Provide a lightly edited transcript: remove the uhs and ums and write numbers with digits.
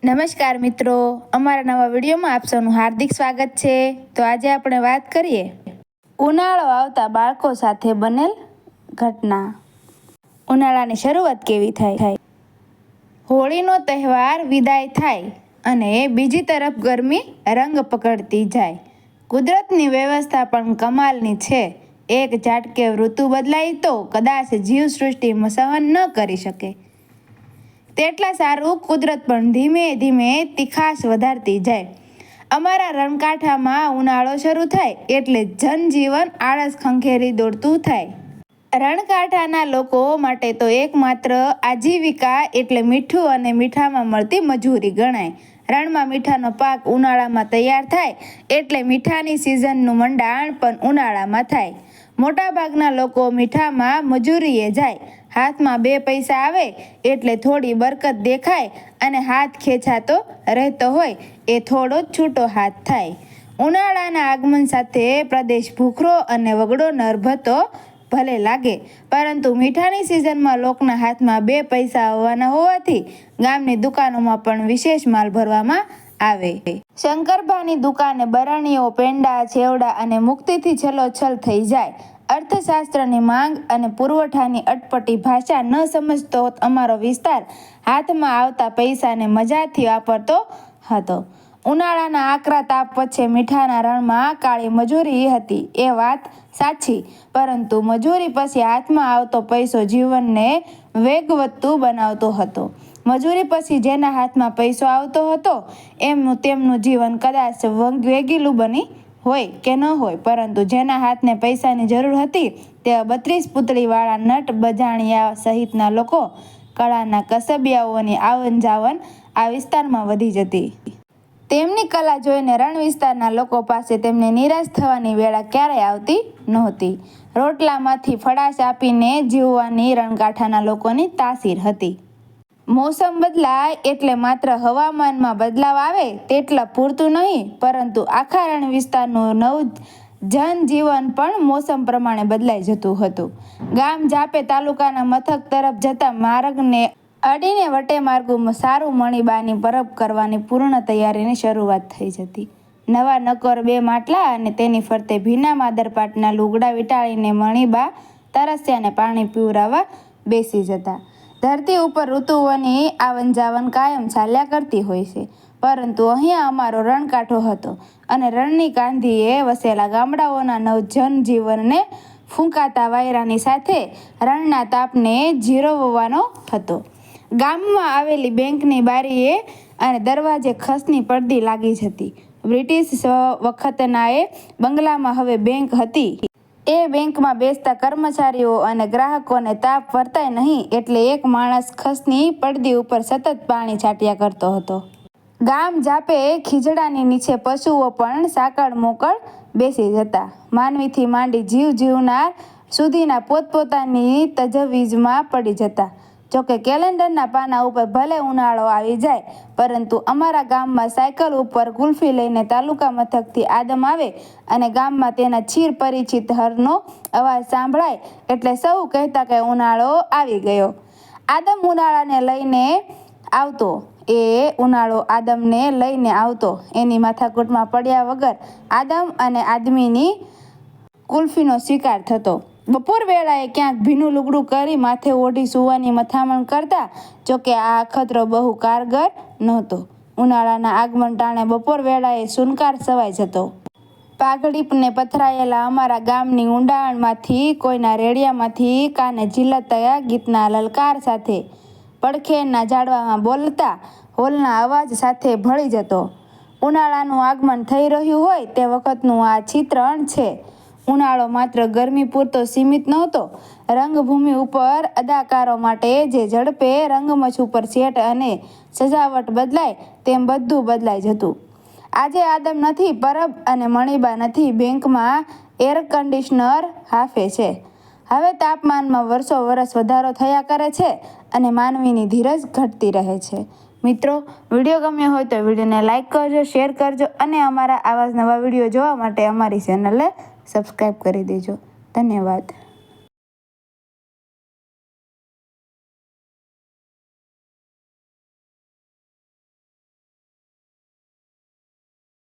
નમસ્કાર મિત્રો, અમારા નવા વિડીયોમાં આપ સૌનું હાર્દિક સ્વાગત છે। તો આજે આપણે વાત કરીએ ઉનાળો આવતા બાળકો સાથે બનેલ ઘટના। ઉનાળાની શરૂઆત કેવી થાય? હોળીનો તહેવાર વિદાય થાય અને બીજી તરફ ગરમી રંગ પકડતી જાય। કુદરતની વ્યવસ્થા પણ કમાલની છે। એક ઝાટકે ઋતુ બદલાય તો કદાચ જીવસૃષ્ટિ સહન ન કરી શકે તેટલા સારું કુદરત પણ ધીમે ધીમે તીખાશ વધારતી જાય। અમારા રણકાંઠામાં ઉનાળો શરૂ થાય એટલે જનજીવન આળસ ખંખેરી દોડતું થાય। રણકાંઠાના લોકો માટે તો એકમાત્ર આજીવિકા એટલે મીઠું અને મીઠામાં મળતી મજૂરી ગણાય। રણમાં મીઠાનો પાક ઉનાળામાં તૈયાર થાય એટલે મીઠાની સિઝનનું મંડાણ પણ ઉનાળામાં થાય। મોટાભાગના લોકો મીઠામાં મજૂરીએ જાય। હાથમાં 2 પૈસા આવે એટલે થોડી બરકત દેખાય અને હાથ ખેંચાતો રહેતો હોય એ થોડો છૂટો હાથ થાય। ઉનાળાના આગમન સાથે પ્રદેશ ભૂખરો અને વગડો નરભતો ભલે લાગે, પરંતુ મીઠાની સિઝનમાં લોકના હાથમાં 2 પૈસા આવવાના હોવાથી ગામની દુકાનોમાં પણ વિશેષ માલ ભરવામાં આવે। શંકરભાની દુકાને બરણીઓ, પેંડા, ચેવડા અને મુક્તિથી છલોછલ થઈ જાય। અર્થશાસ્ત્રની માંગ અને પુરવઠાની અટપટી ભાષા ન સમજતો અમારો વિસ્તાર હાથમાં આવતા પૈસાને મજાથી વાપરતો હતો। ઉનાળાના આકરા તાપ વચ્ચે મીઠાના રણમાં કાળી મજૂરી હતી એ વાત સાચી, પરંતુ મજૂરી પછી હાથમાં આવતો પૈસો જીવનને વેગવતું બનાવતો હતો। મજૂરી પછી જેના હાથમાં પૈસો આવતો હતો એમનું તેમનું જીવન કદાચ વેગીલું બની હોય કે ન હોય, પરંતુ જેના હાથને પૈસાની જરૂર હતી તેવા 32 પૂતળીવાળા નટ બજાણિયા સહિતના લોકો, કળાના કસબિયાઓની આવન જાવન આ વિસ્તારમાં વધી જતી। તેમની કલા જોઈને રણ વિસ્તારના લોકો પાસે તેમને નિરાશ થવાની વેળા ક્યારેય આવતી નહોતી। રોટલામાંથી ફડાશ આપીને જીવવાની રણકાંઠાના લોકોની તાસીર હતી। મોસમ બદલાય એટલે માત્ર હવામાનમાં બદલાવ આવે તેટલા પૂરતું નહીં, પરંતુ આખા રણ વિસ્તારનું જનજીવન પણ મોસમ પ્રમાણે બદલાઈ જતું હતું। ગામ જાપે તાલુકાના મથક તરફ જતા માર્ગને અડીને વટે માર્ગોમાં સારું મણીબાની પરબ કરવાની પૂર્ણ તૈયારીની શરૂઆત થઈ જતી। નવા નક્કોર 2 માટલા અને તેની ફરતે ભીના માદરપાટના લુગડા વીંટાળીને મણીબા તરસ્યાને પાણી પીવરાવવા બેસી જતા। ધરતી ઉપર ઋતુઓની આવન જાવન કાયમ ચાલ્યા કરતી હોય છે, પરંતુ અહીંયા અમારો રણકાંઠો હતો અને રણની કાંધીએ વસેલા ગામડાઓના જનજીવનને ફૂંકાતા વાયરાની સાથે રણના તાપને જીરવવાનો હતો। ગામમાં આવેલી બેંકની બારીએ અને દરવાજે ખસની પડદી લાગી જતી। બ્રિટિશ વખતના એ બંગલામાં હવે બેંક હતી। એ બેંકમાં બેસતા કર્મચારીઓ અને ગ્રાહકોને તાપ વર્તાય નહીં એટલે એક માણસ ખસની પડદી ઉપર સતત પાણી છાંટ્યા કરતો હતો। ગામ જાપે ખીજડાની નીચે પશુઓ પણ સાકળ મોકળ બેસી જતા। માનવીથી માંડી જીવ જીવનાર સુધીના પોતપોતાની તજવીજમાં પડી જતા। જોકે કેલેન્ડરના પાના ઉપર ભલે ઉનાળો આવી જાય, પરંતુ અમારા ગામમાં સાયકલ ઉપર કુલ્ફી લઈને તાલુકા મથકથી આદમ આવે અને ગામમાં તેના ચીર પરિચિત હરનો અવાજ સંભળાય એટલે સૌ કહેતા કે ઉનાળો આવી ગયો। આદમ ઉનાળાને લઈને આવતો એ ઉનાળો આદમને લઈને આવતો। એની માથાકૂટમાં પડ્યા વગર આદમ અને આદમીની કુલ્ફીનો શિકાર થતો। બપોર વેળાએ ક્યાંક ભીનું લુગડું કરી માથે ઓઢી સૂવાની મથામણ કરતા। જોકે આ અખતરો બહુ કારગર નહોતો। ઉનાળાના આગમન ટાણે બપોર વેળાએ સુનકાર સવાઈ જતો। પાઘડીને પથરાયેલા અમારા ગામની ઊંડાણમાંથી કોઈના રેડિયામાંથી કાને ઝીલતા ગીતના લલકાર સાથે પડખેના ઝાડવામાં બોલતા હોલના અવાજ સાથે ભળી જતો। ઉનાળાનું આગમન થઈ રહ્યું હોય તે વખતનું આ ચિત્રણ છે। ઉનાળો માત્ર ગરમી પૂરતો સીમિત નહોતો। રંગભૂમિ ઉપર અદાકારો માટે જે ઝડપે રંગમંચ ઉપર સેટ અને સજાવટ બદલાય તેમ બધું બદલાઈ જતું। આજે આદમ નથી, પરબ અને મણીબા નથી, બેંકમાં એર કન્ડિશનર હાફે છે। હવે તાપમાનમાં વર્ષો વર્ષ વધારો થયા કરે છે અને માનવીની ધીરજ ઘટતી રહે છે। મિત્રો, વિડીયો ગમ્યો હોય તો વિડીયોને લાઇક કરજો, શેર કરજો અને અમારા આવા નવા વિડીયો જોવા માટે અમારી ચેનલને સબસ્ક્રાઈબ કરી દેજો। ધન્યવાદ।